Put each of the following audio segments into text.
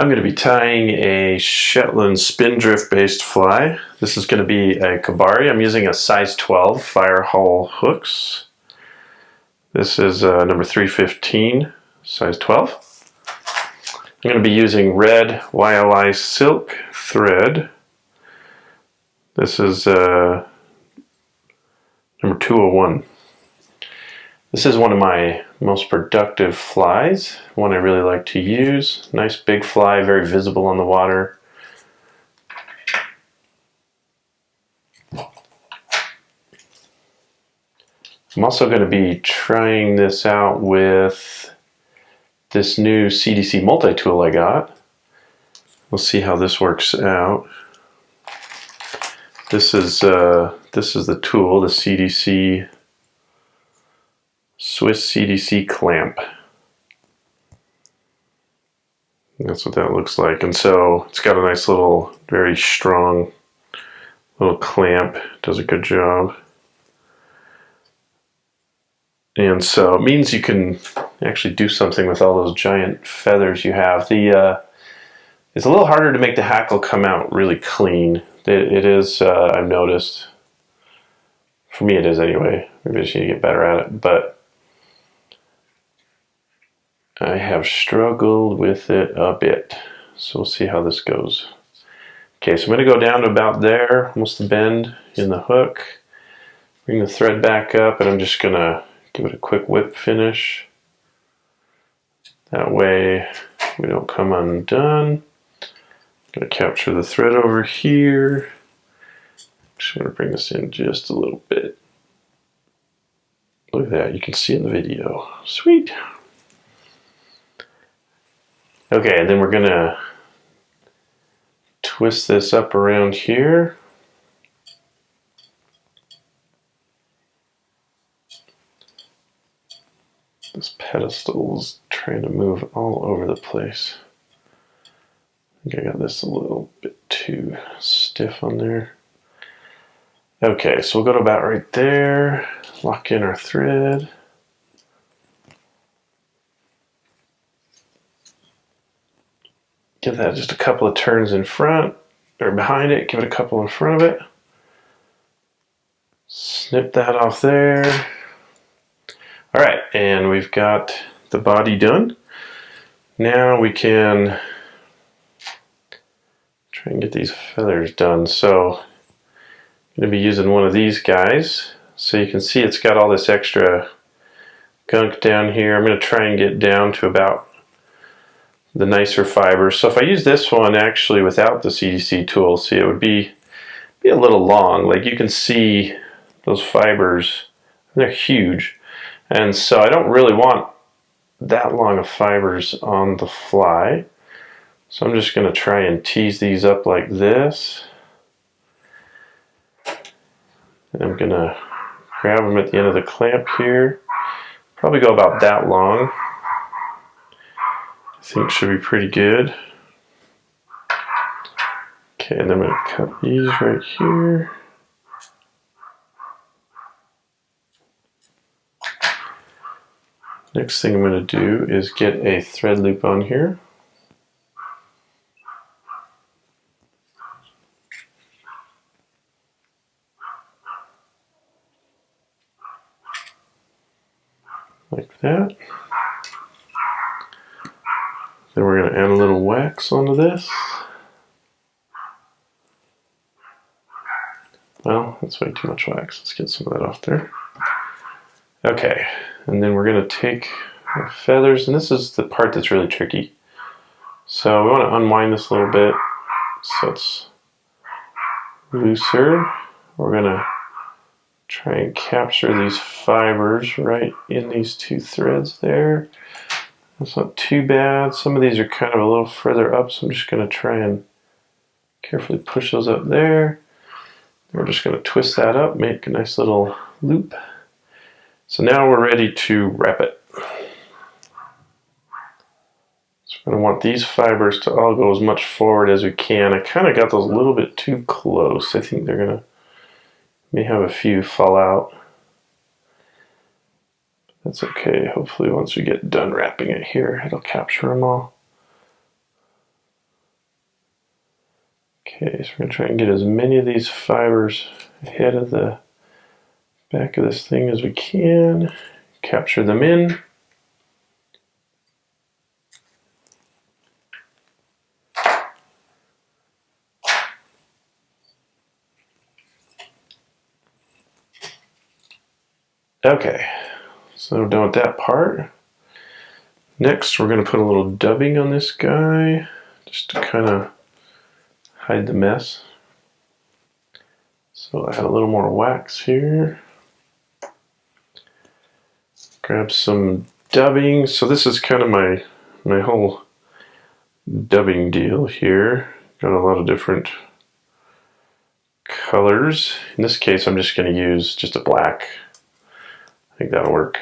I'm going to be tying a Shetland Spindrift based fly. This is going to be a Kebari. I'm using a size 12 fire hull hooks. This is number 315, size 12. I'm going to be using red YLI silk thread. This is number 201. This is one of my most productive flies, one I really like to use. Nice big fly, very visible on the water. I'm also going to be trying this out with this new CDC multi-tool I got. We'll see how this works out. This is the tool, the SwissCDC clamp. That's what that looks like. And so it's got a nice little, very strong little clamp. Does a good job. And so it means you can actually do something with all those giant feathers you have. It's a little harder to make the hackle come out really clean. It is, I've noticed. For me it is anyway. Maybe I just need to get better at it. But I have struggled with it a bit. So we'll see how this goes. Okay, so I'm going to go down to about there, almost the bend in the hook. Bring the thread back up, and I'm just going to give it a quick whip finish. That way we don't come undone. I'm going to capture the thread over here. Just going to bring this in just a little bit. Look at that, you can see in the video. Sweet. Okay, and then we're going to twist this up around here. This pedestal is trying to move all over the place. I think I got this a little bit too stiff on there. Okay, so we'll go to about right there, lock in our thread. Give that just a couple of turns in front, or behind it, give it a couple in front of it. Snip that off there. All right, and we've got the body done. Now we can try and get these feathers done. So I'm going to be using one of these guys. So you can see it's got all this extra gunk down here. I'm going to try and get down to about the nicer fibers. So if I use this one actually without the CDC tool, see, it would be a little long. Like you can see those fibers, they're huge. And so I don't really want that long of fibers on the fly. So I'm just going to try and tease these up like this. And I'm going to grab them at the end of the clamp here. Probably go about that long. I think should be pretty good. Okay, and then I'm going to cut these right here. Next thing I'm going to do is get a thread loop on here. Like that. Then we're going to add a little wax onto this. Well, that's way too much wax. Let's get some of that off there. Okay, and then we're going to take our feathers, and this is the part that's really tricky. So we want to unwind this a little bit so it's looser. We're going to try and capture these fibers right in these two threads there. That's not too bad. Some of these are kind of a little further up, so I'm just going to try and carefully push those up there. We're just going to twist that up, make a nice little loop. So now we're ready to wrap it. So we're going to want these fibers to all go as much forward as we can. I kind of got those a little bit too close. I think they're going to, may have a few fall out. That's okay. Hopefully once we get done wrapping it here, it'll capture them all. Okay, so we're going to try and get as many of these fibers ahead of the back of this thing as we can. Capture them in. Okay, so we're done with that part. Next, we're going to put a little dubbing on this guy, just to kind of hide the mess. So I add a little more wax here. Grab some dubbing. So this is kind of my whole dubbing deal here. Got a lot of different colors. In this case, I'm just going to use just a black. I think that'll work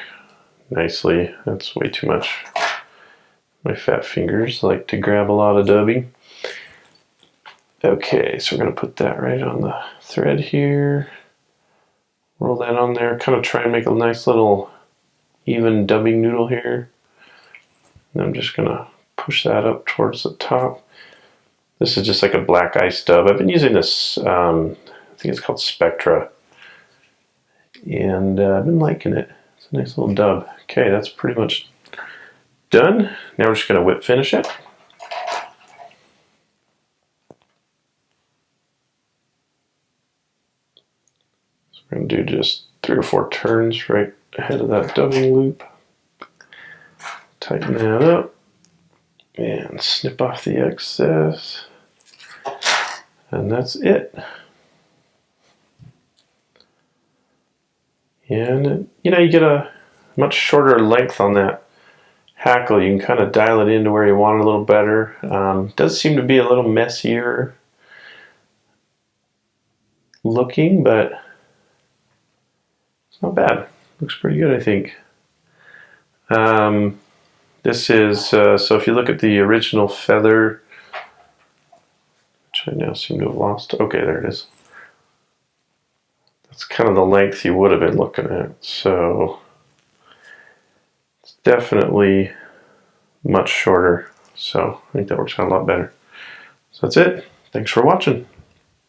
nicely. That's way too much. My fat fingers like to grab a lot of dubbing. Okay, so we're going to put that right on the thread here. Roll that on there. Kind of try and make a nice little even dubbing noodle here. And I'm just going to push that up towards the top. This is just like a black ice dub. I've been using this, I think it's called Spectra. And I've been liking it. It's a nice little dub. Okay, that's pretty much done. Now we're just going to whip finish it. So we're going to do just 3 or 4 turns right ahead of that dubbing loop. Tighten that up and snip off the excess. And that's it. And you know, you get a much shorter length on that hackle. You can kind of dial it into where you want it a little better. Does seem to be a little messier looking, but it's not bad. Looks pretty good, I think. This is, so if you look at the original feather, which I now seem to have lost. Okay, there it is. That's kind of the length you would have been looking at. So it's definitely much shorter. So I think that works out a lot better. So that's it. Thanks for watching.